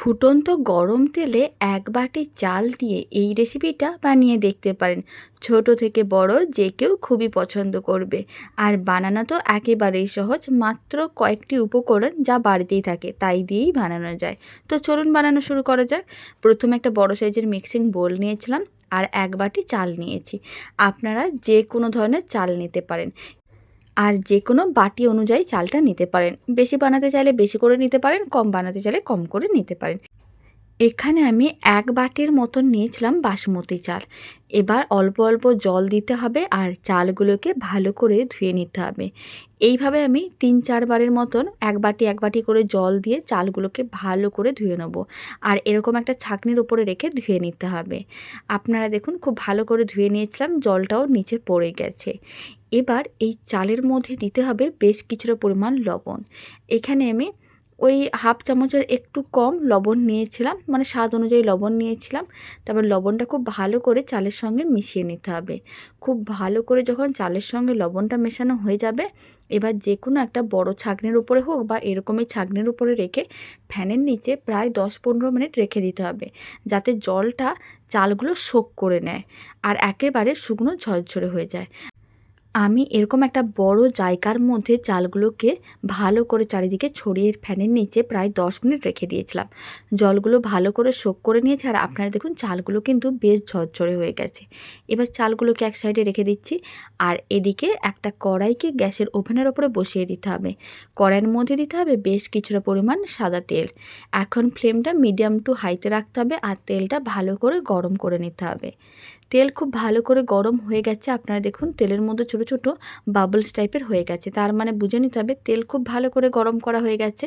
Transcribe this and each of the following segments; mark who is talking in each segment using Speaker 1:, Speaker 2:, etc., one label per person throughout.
Speaker 1: ফুটন্ত গরম তেলে ১ বাটি চাল দিয়ে এই রেসিপিটা বানিয়ে দেখতে পারেন। ছোট থেকে বড় যে কেউ খুবই পছন্দ করবে। আর বানানো তো একেবারেই সহজ, মাত্র কয়েকটি উপকরণ যা বাড়িতেই থাকে তাই দিয়েই বানানো যায়। তো চলুন বানানো শুরু করা যাক। প্রথমে একটা বড় সাইজের মিক্সিং বোল নিয়েছিলাম আর ১ বাটি চাল নিয়েছি। আপনারা যে কোনো ধরনের চাল নিতে পারেন আর যে কোনো বাটি অনুযায়ী চালটা নিতে পারেন। বেশি বানাতে চাইলে বেশি করে নিতে পারেন, কম বানাতে চাইলে কম করে নিতে পারেন। এখানে আমি ১ বাটির মতন নিয়েছিলাম বাসমতি চাল। এবার অল্প অল্প জল দিতে হবে আর চালগুলোকে ভালো করে ধুয়ে নিতে হবে। এইভাবে আমি ৩-৪ বারের মতন ১ বাটি ১ বাটি করে জল দিয়ে চালগুলোকে ভালো করে ধুয়ে নেব। আর এরকম একটা ছাঁকনির উপরে রেখে ধুয়ে নিতে হবে। আপনারা দেখুন খুব ভালো করে ধুয়ে নিয়েছিলাম, জলটাও নিচে পড়ে গেছে। এবার এই চালের মধ্যে দিতে হবে বেশ কিছুটা পরিমাণ লবণ। এখানে আমি ওই হাফ চামচের একটু কম লবণ নিয়েছিলাম, মানে স্বাদ অনুযায়ী লবণ নিয়েছিলাম। তারপর লবণটা খুব ভালো করে চালের সঙ্গে মিশিয়ে নিতে হবে। খুব ভালো করে যখন চালের সঙ্গে লবণটা মেশানো হয়ে যাবে, এবার যে কোনো একটা বড় ছাঁকনির উপরে হোক বা এরকমই ছাঁকনির উপরে রেখে ফ্যানের নিচে প্রায় ১০-১৫ মিনিট রেখে দিতে হবে, যাতে জলটা চালগুলো সোক করে নেয় আর একেবারে শুকনো ঝরঝরে হয়ে যায়। আমি এরকম একটা বড় জায়গার মধ্যে চালগুলোকে ভালো করে চারিদিকে ছড়িয়ে ফ্যানের নিচে প্রায় ১০ মিনিট রেখে দিয়েছিলাম। জলগুলো ভালো করে সোক করে নিয়েছে আর আপনারা দেখুন চালগুলো কিন্তু বেশ ঝরঝরে হয়ে গেছে। এবার চালগুলোকে এক সাইডে রেখে দিচ্ছি আর এদিকে একটা কড়াইকে গ্যাসের ওভেনের ওপরে বসিয়ে দিতে হবে। কড়াইয়ের মধ্যে দিতে হবে বেশ কিছুটা পরিমাণ সাদা তেল। এখন ফ্লেমটা মিডিয়াম টু হাইতে রাখতে হবে আর তেলটা ভালো করে গরম করে নিতে হবে। তেল খুব ভালো করে গরম হয়ে গেছে, আপনারা দেখুন তেলের মধ্যে ছোট ছোট বাবলস টাইপের হয়ে গেছে, তার মানে বুঝে নিতে হবে তেল খুব ভালো করে গরম করা হয়ে গেছে।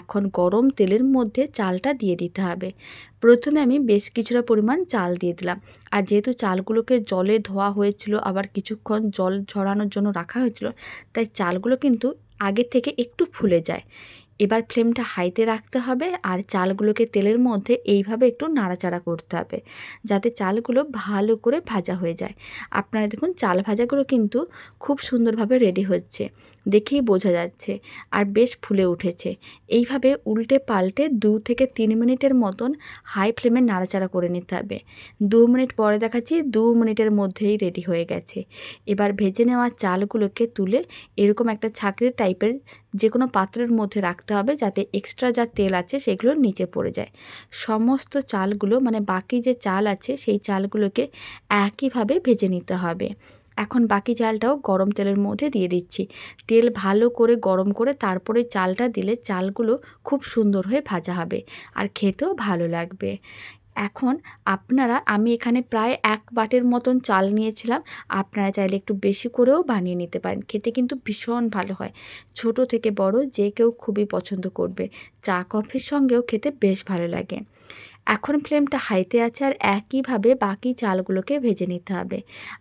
Speaker 1: এখন গরম তেলের মধ্যে চালটা দিয়ে দিতে হবে। প্রথমে আমি বেশ কিছুটা পরিমাণ চাল দিয়ে দিলাম। আর যেহেতু চালগুলোকে জলে ধোয়া হয়েছিল আবার কিছুক্ষণ জল ঝরানোর জন্য রাখা হয়েছিল, তাই চালগুলো কিন্তু আগের থেকে একটু ফুলে যায়। এবার ফ্লেমটা হাইতে রাখতে হবে আর চালগুলোকে তেলের মধ্যে এইভাবে একটু নাড়াচাড়া করতে হবে, যাতে চালগুলো ভালো করে ভাজা হয়ে যায়। আপনারা দেখুন চাল ভাজাগুলো কিন্তু খুব সুন্দরভাবে রেডি হচ্ছে, দেখেই বোঝা যাচ্ছে আর বেশ ফুলে উঠেছে। এইভাবে উল্টে পাল্টে ২-৩ মিনিটের মতন হাই ফ্লেমে নাড়াচাড়া করে নিতে হবে। ২ মিনিট পরে দেখাচ্ছি ২ মিনিটের মধ্যেই রেডি হয়ে গেছে। এবার ভেজে নেওয়া চালগুলোকে তুলে এরকম একটা ছাঁকনি টাইপের যে কোনো পাত্রের মধ্যে রাখতে হবে, যাতে এক্সট্রা যা তেল আছে সেগুলো নিচে পড়ে যায়। সমস্ত চালগুলো মানে বাকি যে চাল আছে সেই চালগুলোকে একইভাবে ভেজে নিতে হবে। এখন বাকি চালটাও গরম তেলের মধ্যে দিয়ে দিচ্ছি। তেল ভালো করে গরম করে তারপরে চালটা দিলে চালগুলো খুব সুন্দর হয়ে ভাজা হবে আর খেতেও ভালো লাগবে। এখন আমি এখানে প্রায় ১ বাটির মতন চাল নিয়েছিলাম। আপনারা চাইলে একটু বেশি করেও বানিয়ে নিতে পারেন। খেতে কিন্তু ভীষণ ভালো হয়। ছোট থেকে বড় যে কেউ খুবই পছন্দ করবে। চা কফির সঙ্গেও খেতে বেশ ভালো লাগে। এখন ফ্লেমটা হাইতে আছে আর একইভাবে বাকি চালগুলোকে ভেজে নিতে হবে।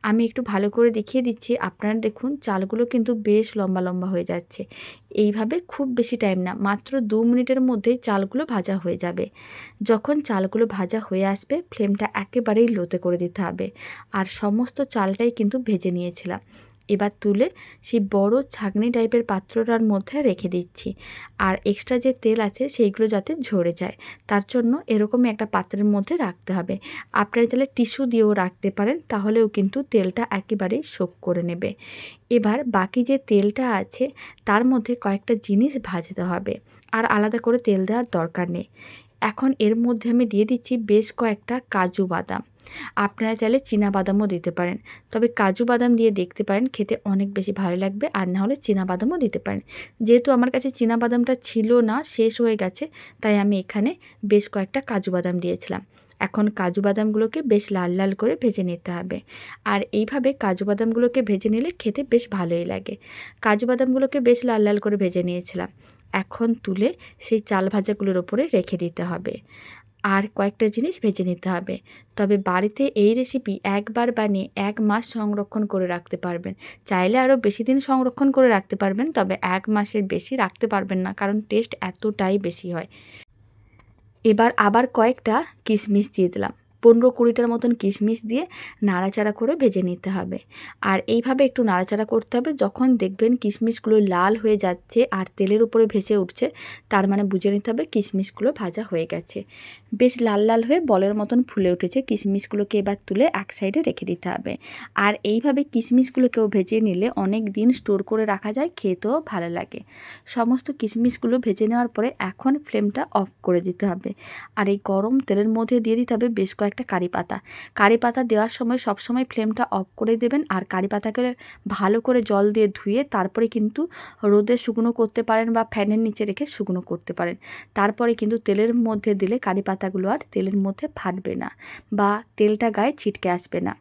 Speaker 1: আমি একটু ভালো করে দেখিয়ে দিচ্ছি, আপনারা দেখুন চালগুলো কিন্তু বেশ লম্বা লম্বা হয়ে যাচ্ছে। এইভাবে খুব বেশি টাইম না, মাত্র ২ মিনিটের মধ্যেই চালগুলো ভাজা হয়ে যাবে। যখন চালগুলো ভাজা হয়ে আসবে ফ্লেমটা একেবারেই লোতে করে দিতে হবে। আর সমস্ত চালটাই কিন্তু ভেজে নিয়েছিলাম। এবার তুলে সেই বড় ছাঁকনি টাইপের পাত্রটার মধ্যে রেখে দিচ্ছি। আর এক্সট্রা যে তেল আছে সেইগুলো যাতে ঝরে যায়, তার জন্য এরকমই একটা পাত্রের মধ্যে রাখতে হবে। আপনারা চাইলে টিস্যু দিয়েও রাখতে পারেন, তাহলেও কিন্তু তেলটা একেবারেই শোক করে নেবে। এবার বাকি যে তেলটা আছে তার মধ্যে কয়েকটা জিনিস ভাজতে হবে, আর আলাদা করে তেল দেওয়ার দরকার নেই। এখন এর মধ্যে আমি দিয়ে দিচ্ছি বেশ কয়েকটা কাজু বাদাম। আপনারা চাইলে চীনা বাদামও দিতে পারেন, তবে কাজু বাদাম দিয়ে দেখতে পারেন, খেতে অনেক বেশি ভালো লাগবে। আর না হলে চীনা বাদামও দিতে পারেন। যেহেতু আমার কাছে চীনা বাদামটা ছিল না, শেষ হয়ে গেছে, তাই আমি এখানে বেশ কয়েকটা কাজু বাদাম দিয়েছিলাম। এখন কাজু বাদামগুলোকে বেশ লাল লাল করে ভেজে নিতে হবে। আর এইভাবে কাজু বাদামগুলোকে ভেজে নিলে খেতে বেশ ভালোই লাগে। কাজু বাদামগুলোকে বেশ লাল লাল করে ভেজে নিয়েছিলাম। এখন তুলে সেই চাল ভাজাগুলোর ওপরে রেখে দিতে হবে। আর কয়েকটা জিনিস ভেজে নিতে হবে। তবে বাড়িতে এই রেসিপি একবার বানিয়ে ১ মাস সংরক্ষণ করে রাখতে পারবেন। চাইলে আরও বেশি দিন সংরক্ষণ করে রাখতে পারবেন, তবে ১ মাসের বেশি রাখতে পারবেন না, কারণ টেস্ট এতটাই বেশি হয়। এবার আবার কয়েকটা কিশমিশ দিয়ে দিলাম। 15-20টার মতন কিশমিশ দিয়ে নাড়াচাড়া করে ভেজে নিতে হবে। আর এইভাবে একটু নাড়াচাড়া করতে হবে। যখন দেখবেন কিশমিশগুলো লাল হয়ে যাচ্ছে আর তেলের উপরে ভেসে উঠছে, তার মানে বুঝে নিতে হবে কিশমিশগুলো ভাজা হয়ে গেছে। বেশ লাল লাল হয়ে বলের মতন ফুলে উঠেছে। কিশমিশগুলোকে এবার তুলে এক সাইডে রেখে দিতে হবে। আর এইভাবে কিশমিশগুলোকেও ভেজে নিলে অনেক দিন স্টোর করে রাখা যায়, খেতেও ভালো লাগে। সমস্ত কিশমিশগুলো ভেজে নেওয়ার পরে এখন ফ্লেমটা অফ করে দিতে হবে। আর এই গরম তেলের মধ্যে দিয়ে দিতে হবে বেশ কয়েকটা কারি পাতা। কারি পাতা দেওয়ার সময় সবসময় ফ্লেমটা অফ করে দেবেন। আর কারি পাতাকে ভালো করে জল দিয়ে ধুয়ে তারপরে কিন্তু রোদে শুকনো করতে পারেন বা ফ্যানের নিচে রেখে শুকনো করতে পারেন। তারপরে কিন্তু তেলের মধ্যে দিলে কারি পাতাগুলো আর তেলের মধ্যে ফাটবে না বা তেলটা গায়ে ছিটকে আসবে না।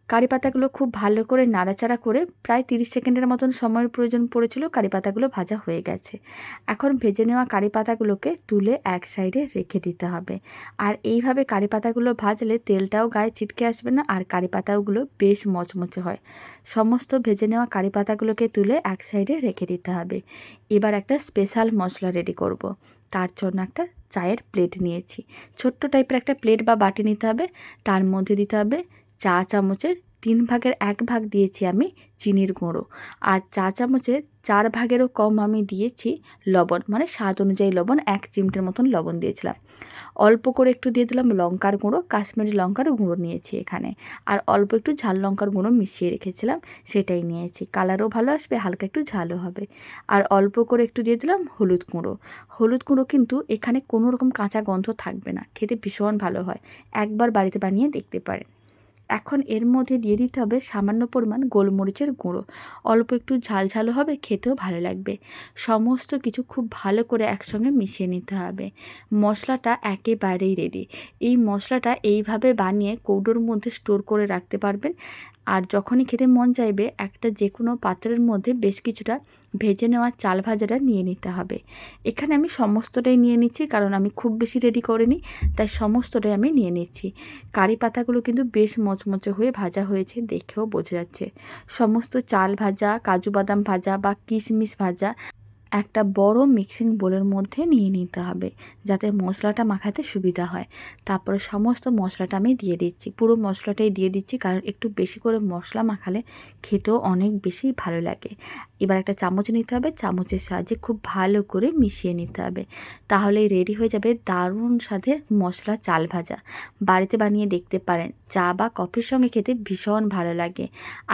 Speaker 1: কারি পাতাগুলো খুব ভালো করে নাড়াচাড়া করে প্রায় 30 সেকেন্ডের মতন সময়ের প্রয়োজন পড়েছিল। কারি পাতাগুলো ভাজা হয়ে গেছে। এখন ভেজে নেওয়া কারি পাতাগুলোকে তুলে এক সাইডে রেখে দিতে হবে। আর এইভাবে কারি পাতাগুলো ভাজলে তেলটাও গায়ে ছিটকে আসবে না আর কারি পাতাগুলো বেশ মচমচে হয়। সমস্ত ভেজে নেওয়া কারি পাতাগুলোকে তুলে এক সাইডে রেখে দিতে হবে। এবার একটা স্পেশাল মশলা রেডি করব। তার জন্য একটা চায়ের প্লেট নিয়েছি। ছোট্ট টাইপের একটা প্লেট বা বাটি নিতে হবে। তার মধ্যে দিতে হবে চা চামচের 3 ভাগের 1 ভাগ দিয়েছি আমি চিনির গুঁড়ো। আর চা চামচের 4 ভাগেরও কম আমি দিয়েছি লবণ, মানে স্বাদ অনুযায়ী লবণ, 1 চিমটের মতন লবণ দিয়েছিলাম। অল্প করে একটু দিয়ে দিলাম লঙ্কার গুঁড়ো, কাশ্মীরি লঙ্কার গুঁড়ো নিয়েছি এখানে। আর অল্প একটু ঝাল লঙ্কার গুঁড়ো মিশিয়ে রেখেছিলাম, সেটাই নিয়েছি। কালারও ভালো আসবে, হালকা একটু ঝালও হবে। আর অল্প করে একটু দিয়ে দিলাম হলুদ গুঁড়ো। হলুদ গুঁড়ো কিন্তু এখানে কোনো রকম কাঁচা গন্ধ থাকবে না, খেতে ভীষণ ভালো হয়। একবার বাড়িতে বানিয়ে দেখতে পারেন। এখন এর মধ্যে দিয়ে দিতে হবে সামান্য পরিমাণ গোলমরিচের গুঁড়ো। অল্প একটু ঝাল ঝালও হবে, খেতেও ভালো লাগবে। সমস্ত কিছু খুব ভালো করে একসঙ্গে মিশিয়ে নিতে হবে। মশলাটা একেবারেই রেডি। এই মশলাটা এইভাবে বানিয়ে কৌটোর মধ্যে স্টোর করে রাখতে পারবেন। আর যখনই খেতে মন চাইবে একটা যে কোনো পাত্রের মধ্যে বেশ কিছুটা ভেজে নেওয়া চাল ভাজাটা নিয়ে নিতে হবে। এখানে আমি সমস্তটাই নিয়ে নিচ্ছি, কারণ আমি খুব বেশি রেডি করিনি, তাই সমস্তটাই আমি নিয়ে নিচ্ছি। কারি পাতাগুলো কিন্তু বেশ মচমচে হয়ে ভাজা হয়েছে, দেখেও বোঝা যাচ্ছে। সমস্ত চাল ভাজা, কাজু বাদাম ভাজা বা কিশমিশ ভাজা একটা বড় মিক্সিং বোলের মধ্যে নিয়ে নিতে হবে, যাতে মশলাটা মাখাতে সুবিধা হয়। তারপরে সমস্ত মশলাটা আমি দিয়ে দিচ্ছি, পুরো মশলাটাই দিয়ে দিচ্ছি, কারণ একটু বেশি করে মশলা মাখালে খেতেও অনেক বেশি ভালো লাগে। এবার একটা চামচ নিতে হবে, চামচের সাহায্যে খুব ভালো করে মিশিয়ে নিতে হবে। তাহলেই রেডি হয়ে যাবে দারুণ স্বাদের মশলা চাল ভাজা। বাড়িতে বানিয়ে দেখতে পারেন, চা বা কফির সঙ্গে খেতে ভীষণ ভালো লাগে।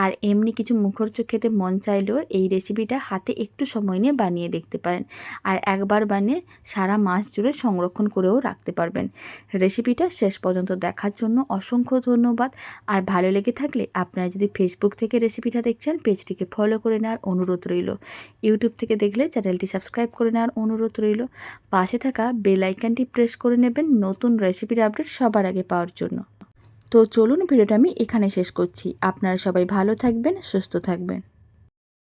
Speaker 1: আর এমনি কিছু মুখরোচক খেতে মন চাইলেও এই রেসিপিটা হাতে একটু সময় নিয়ে বানিয়ে দেখতে পারেন। আর একবার বানিয়ে সারা মাস জুড়ে সংরক্ষণ করেও রাখতে পারবেন। রেসিপিটা শেষ পর্যন্ত দেখার জন্য অসংখ্য ধন্যবাদ। আর ভালো লেগে থাকলে আপনারা যদি ফেসবুক থেকে রেসিপিটা দেখছেন, পেজটিকে ফলো করে নেওয়ার অনুরোধ রইল। ইউটিউব থেকে দেখলে চ্যানেলটি সাবস্ক্রাইব করে নেওয়ার অনুরোধ রইল। পাশে থাকা বেল আইকনটি প্রেস করে নেবেন নতুন রেসিপির আপডেট সবার আগে পাওয়ার জন্য। তো চলুন, ভিডিওটা আমি এখানে শেষ করছি। আপনারা সবাই ভালো থাকবেন, সুস্থ থাকবেন।